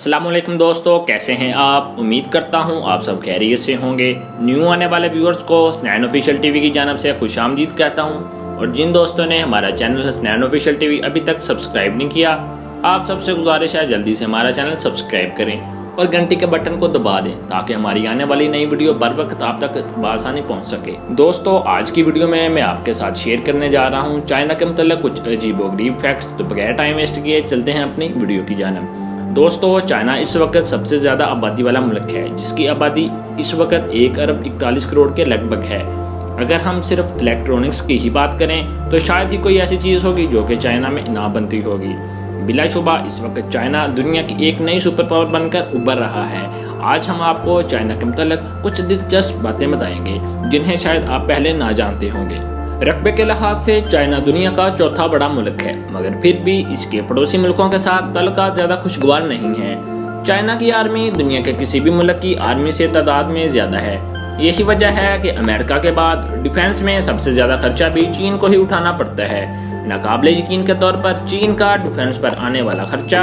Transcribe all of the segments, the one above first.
अस्सलाम वालेकुम दोस्तों, कैसे हैं आप। उम्मीद करता हूं आप सब खैरियत से होंगे। न्यू आने वाले व्यूअर्स को हसनैन ऑफिशियल टीवी की जानब से खुशामदीद कहता हूं, और जिन दोस्तों ने हमारा चैनल हसनैन ऑफिशियल टीवी अभी तक सब्सक्राइब नहीं किया, आप सबसे गुजारिश है जल्दी से हमारा चैनल सब्सक्राइब करें और घंटी के बटन को दबा दें ताकि हमारी आने वाली नई वीडियो बर वक्त आप तक बआसानी पहुंच सके। दोस्तों, आज की वीडियो में मैं आपके साथ शेयर करने जा रहा हूं चाइना के मतलब कुछ अजीबोगरीब फैक्ट्स। तो बगैर टाइम वेस्ट किए चलते हैं अपनी वीडियो की जानब। दोस्तों, चाइना इस वक्त सबसे ज्यादा आबादी वाला मुल्क है, जिसकी आबादी इस वक्त 1 अरब 41 करोड़ के लगभग है। अगर हम सिर्फ इलेक्ट्रॉनिक्स की ही बात करें तो शायद ही कोई ऐसी चीज होगी जो कि चाइना में ना बनती होगी। बिलाशुबा इस वक्त चाइना दुनिया की एक नई सुपर पावर बनकर उभर रहा है। आज हम आपको चाइना के मतलब कुछ दिलचस्प बातें बताएंगे जिन्हें शायद आप पहले ना जानते होंगे। रकबे के लिहाज से चाइना दुनिया का चौथा बड़ा मुल्क है, मगर फिर भी इसके पड़ोसी मुल्कों के साथ ताल्लुकात ज्यादा खुशगवार नहीं है। चाइना की आर्मी दुनिया के किसी भी मुल्क की आर्मी से तादाद में ज्यादा है। यही वजह है कि अमेरिका के बाद डिफेंस में सबसे ज्यादा खर्चा भी चीन को ही उठाना पड़ता है। नाकाबिले यकीन के तौर पर चीन का डिफेंस पर आने वाला खर्चा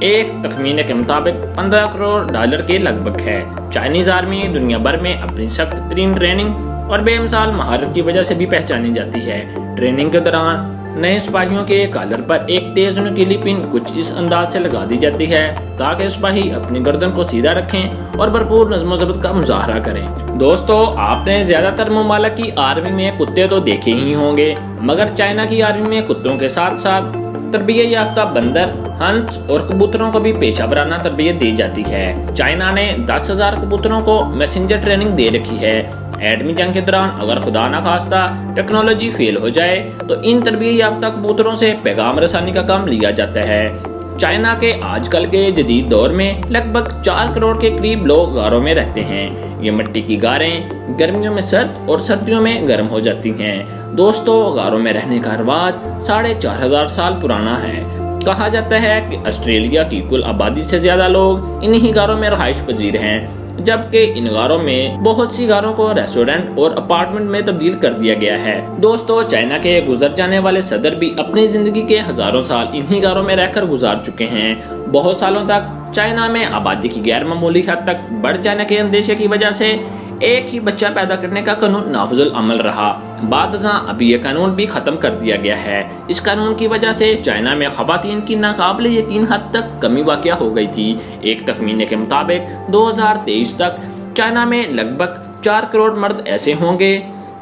एक तखमीने के मुताबिक 15 करोड़ डॉलर के लगभग है। चाइनीज आर्मी दुनिया भर में अपनी सख्त तरीन ट्रेनिंग और बेमिसाल महारत की वजह से भी पहचानी जाती है। ट्रेनिंग के दौरान नए सिपाहियों के कॉलर पर एक तेज नुकीली पिन कुछ इस अंदाज से लगा दी जाती है ताकि सिपाही अपनी गर्दन को सीधा रखें और भरपूर नज़्म ज़ब्त का मुजाहरा करें। दोस्तों, आपने ज्यादातर ममालिक की आर्मी में कुत्ते तो देखे ही होंगे, मगर चाइना की आर्मी में कुत्तों के साथ साथ तरबियत याफ्ता बंदर, हंस और कबूतरों को भी पेशा वराना तरबियत दी जाती है। चाइना ने 10,000 कबूतरों को मैसेंजर ट्रेनिंग दे रखी है। एटमी जंग के दौरान अगर खुदा न खास्ता टेक्नोलॉजी फेल हो जाए तो इन तरबियत याफ्ता कबूतरों से पैगाम रसानी का काम लिया जाता है। चाइना के आजकल के जदीद दौर में लगभग 4 करोड़ के करीब लोग गारों में रहते हैं। ये मिट्टी की गारें गर्मियों में सर्द और सर्दियों में गर्म हो जाती हैं। दोस्तों, गारों में रहने का रिवाज 4,500 साल पुराना है। कहा जाता है कि ऑस्ट्रेलिया की कुल आबादी से ज्यादा लोग इन्हीं गारों में रहाइश पजीर हैं, जबकि इन गारों में बहुत सी गारों को रेस्टोरेंट और अपार्टमेंट में तब्दील कर दिया गया है। दोस्तों, चाइना के गुजर जाने वाले सदर भी अपनी जिंदगी के हजारों साल इन्हीं गारों में रहकर गुजार चुके हैं। बहुत सालों तक चाइना में आबादी की गैर मामूली हद तक बढ़ जाने के अंदेशे की वजह से एक ही बच्चा पैदा करने का कानून नाफिजुल अमल रहा। बादशाह अभी ये कानून भी खत्म कर दिया गया है। इस कानून की वजह से चाइना में खवातीन की नाकाबिले यकीन हद तक कमी वाक़या हो गई थी। एक तखमीने के मुताबिक 2023 तक चाइना में लगभग 4 करोड़ मर्द ऐसे होंगे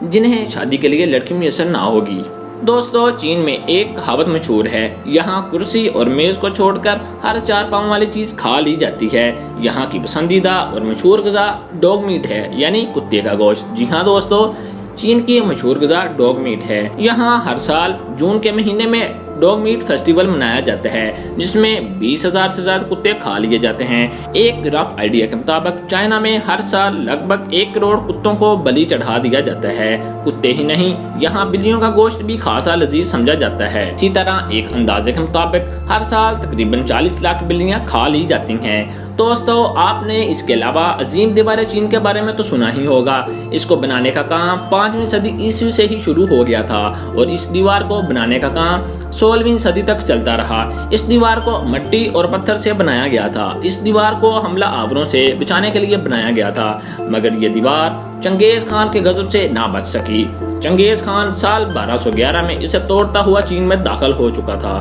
जिन्हें शादी के लिए लड़की मुयस्सर ना होगी। दोस्तों, चीन में एक कहावत मशहूर है, यहाँ कुर्सी और मेज को छोड़कर हर 4 पाँव वाली चीज खा ली जाती है। यहाँ की पसंदीदा और मशहूर ग़िज़ा डॉग मीट है, यानी कुत्ते का गोश्त। जी हाँ दोस्तों, चीन की मशहूर ग़िज़ा डॉग मीट है। यहाँ हर साल जून के महीने में डॉग मीट फेस्टिवल मनाया जाता है, जिसमें 20,000 से ज्यादा कुत्ते खा लिए जाते हैं। एक रफ आइडिया के मुताबिक चाइना में हर साल लगभग 1 करोड़ कुत्तों को बलि चढ़ा दिया जाता है। कुत्ते ही नहीं, यहाँ बिल्लियों का गोश्त भी खासा लजीज समझा जाता है। इसी तरह एक अंदाजे के मुताबिक हर साल तकरीबन 40 लाख बिल्लियाँ खा ली जाती हैं। दोस्तों, आपने इसके अलावा अजीम दीवार चीन के बारे में तो सुना ही होगा। इसको बनाने का काम 5वीं सदी ईस्वी से ही शुरू हो गया था और इस दीवार को बनाने का काम 16वीं सदी तक चलता रहा। इस दीवार को मिट्टी और पत्थर से बनाया गया था। इस दीवार को हमला आवरों से बचाने के लिए बनाया गया था, मगर ये दीवार चंगेज खान के गजब से ना बच सकी। चंगेज खान साल 1211 में इसे तोड़ता हुआ चीन में दाखिल हो चुका था।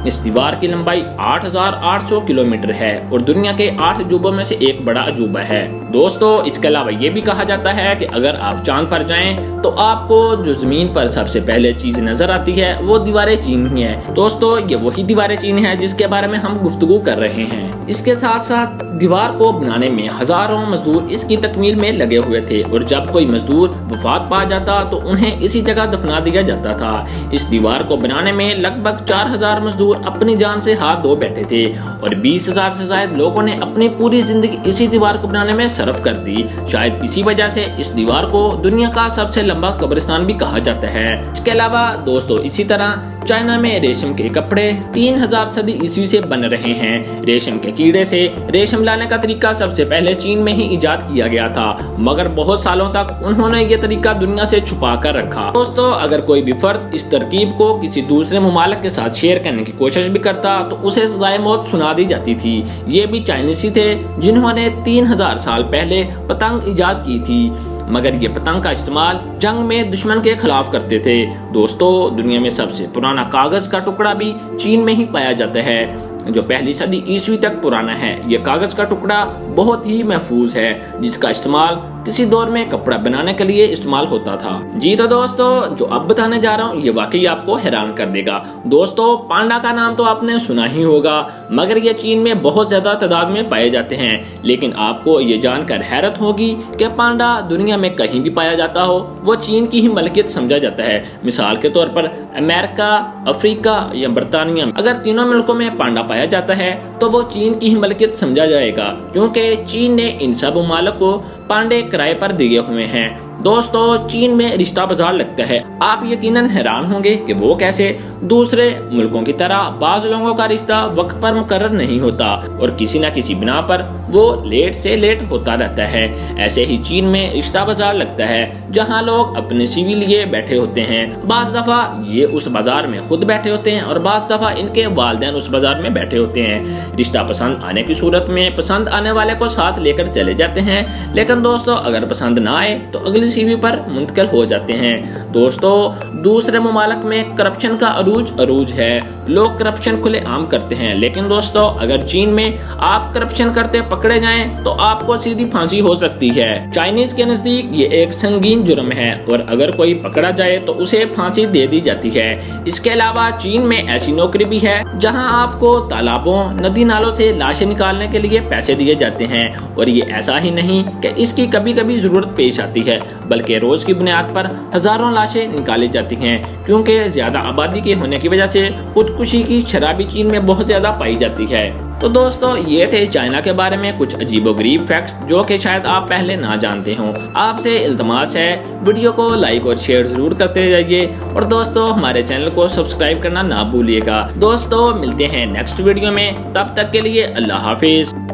इस दीवार की लंबाई 8,800 किलोमीटर है और दुनिया के 8 अजूबों में से एक बड़ा अजूबा है। दोस्तों, इसके अलावा ये भी कहा जाता है कि अगर आप चांद पर जाएं तो आपको जो जमीन पर सबसे पहले चीज नजर आती है वो दीवारें चीन ही है। दोस्तों, ये वही दीवारें चीन है जिसके बारे में हम गुफ्तगू कर रहे हैं। इसके साथ साथ दीवार को बनाने में हजारों मजदूर इसकी तकमील में लगे हुए थे और जब कोई मजदूर वफात पा जाता तो उन्हें इसी जगह दफना दिया जाता था। इस दीवार को बनाने में लगभग 4,000 मजदूर अपनी जान से हाथ धो बैठे थे और 20,000 से ज्यादा लोगों ने अपनी पूरी जिंदगी इसी दीवार को बनाने में सर्फ कर दी। शायद इसी वजह से इस दीवार को दुनिया का सबसे लंबा कब्रिस्तान भी कहा जाता है। इसके अलावा दोस्तों, इसी तरह चाइना में रेशम के कपड़े 3000 सदी ईस्वी से बन रहे हैं। रेशम के कीड़े से रेशम लाने का तरीका सबसे पहले चीन में ही इजाद किया गया था, मगर बहुत सालों तक उन्होंने ये तरीका दुनिया से छुपा कर रखा। दोस्तों, अगर कोई भी फर्द इस तरकीब को किसी दूसरे मुमालिक के साथ शेयर करने की कोशिश भी करता तो उसे सजाए मौत सुना दी जाती थी। ये भी चाइनीसी थे जिन्होंने 3000 साल पहले पतंग इजाद की थी, मगर ये पतंग का इस्तेमाल जंग में दुश्मन के खिलाफ करते थे। दोस्तों, दुनिया में सबसे पुराना कागज का टुकड़ा भी चीन में ही पाया जाता है, जो पहली सदी ईस्वी तक पुराना है। यह कागज का टुकड़ा बहुत ही महफूज है, जिसका इस्तेमाल किसी दौर में कपड़ा बनाने के लिए इस्तेमाल होता था। जी तो दोस्तों, जो अब बताने जा रहा हूँ ये वाकई आपको हैरान कर देगा। दोस्तों, पांडा का नाम तो आपने सुना ही होगा, मगर ये चीन में बहुत ज्यादा तादाद में पाए जाते हैं। लेकिन आपको ये जानकर हैरत होगी कि पांडा दुनिया में कहीं भी पाया जाता हो वो चीन की ही मलकियत समझा जाता है। मिसाल के तौर पर अमेरिका, अफ्रीका या बरतानिया, अगर तीनों मुल्कों में पांडा पाया जाता है तो वो चीन की ही मलकियत समझा जाएगा, क्योंकि चीन ने इन सब ममालिक को पांडे किराए पर दिए हुए हैं। दोस्तों, चीन में रिश्ता बाजार लगता है। आप यकीनन हैरान होंगे कि वो कैसे। दूसरे मुल्कों की तरह बाज लोगों का रिश्ता वक्त पर मुकर्रर नहीं होता और किसी न किसी बिना पर वो लेट से लेट होता रहता है। ऐसे ही चीन में रिश्ता बाजार लगता है, जहां लोग अपने सीवी लिए बैठे होते हैं। बाज दफा ये उस बाजार में खुद बैठे होते हैं और बाज दफा इनके वालिदैन उस बाजार में बैठे होते हैं। रिश्ता पसंद आने की सूरत में पसंद आने वाले को साथ लेकर चले जाते हैं, लेकिन दोस्तों अगर पसंद ना आए तो अगली सीवी पर मुंतकिल हो जाते हैं। दोस्तों, दूसरे मुमालिक में करप्शन का अरूज है। लोग करप्शन खुले आम करते हैं, लेकिन दोस्तों अगर चीन में आप करप्शन करते पकड़े जाएं तो आपको सीधी फांसी हो सकती है। चाइनीज के नजदीक ये एक संगीन जुर्म है और अगर कोई पकड़ा जाए तो उसे फांसी दे दी जाती है। इसके अलावा चीन में ऐसी नौकरी भी है जहां आपको तालाबों, नदी नालों से लाशें निकालने के लिए पैसे दिए जाते हैं, और ये ऐसा ही नहीं कि इसकी कभी कभी जरूरत पेश आती है, बल्कि रोज की बुनियाद पर हजारों लाशें निकाली जाती हैं, क्योंकि ज्यादा आबादी के होने की वजह से खुदकुशी की शराबी चीन में बहुत ज्यादा पाई जाती है। तो दोस्तों, ये थे चाइना के बारे में कुछ अजीबोगरीब फैक्ट्स जो कि शायद आप पहले ना जानते हो। आपसे इल्तमास है वीडियो को लाइक और शेयर जरूर करते जाइए, और दोस्तों हमारे चैनल को सब्सक्राइब करना ना भूलिएगा। दोस्तों, मिलते हैं नेक्स्ट वीडियो में, तब तक के लिए अल्लाह हाफिज।